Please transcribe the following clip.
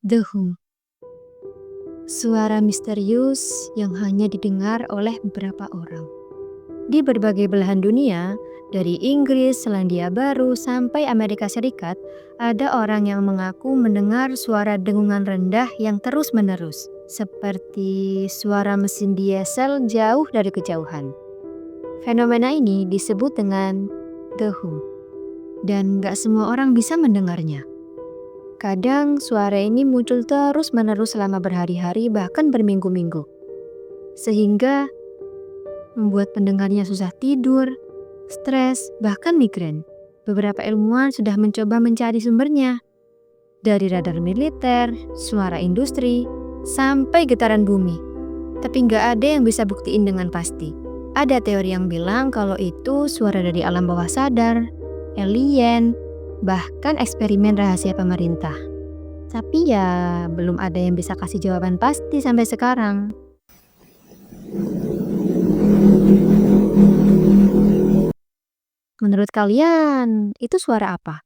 The Hum. Suara misterius yang hanya didengar oleh beberapa orang. Di berbagai belahan dunia, dari Inggris, Selandia Baru, sampai Amerika Serikat, ada orang yang mengaku mendengar suara dengungan rendah yang terus-menerus, seperti suara mesin diesel jauh dari kejauhan. Fenomena ini disebut dengan The Hum, dan gak semua orang bisa mendengarnya. Kadang suara ini muncul terus-menerus selama berhari-hari bahkan berminggu-minggu. Sehingga membuat pendengarnya susah tidur, stres, bahkan migrain. Beberapa ilmuwan sudah mencoba mencari sumbernya. Dari radar militer, suara industri, sampai getaran bumi. Tapi nggak ada yang bisa buktiin dengan pasti. Ada teori yang bilang kalau itu suara dari alam bawah sadar, alien, bahkan eksperimen rahasia pemerintah. Tapi ya belum ada yang bisa kasih jawaban pasti sampai sekarang. Menurut kalian, itu suara apa?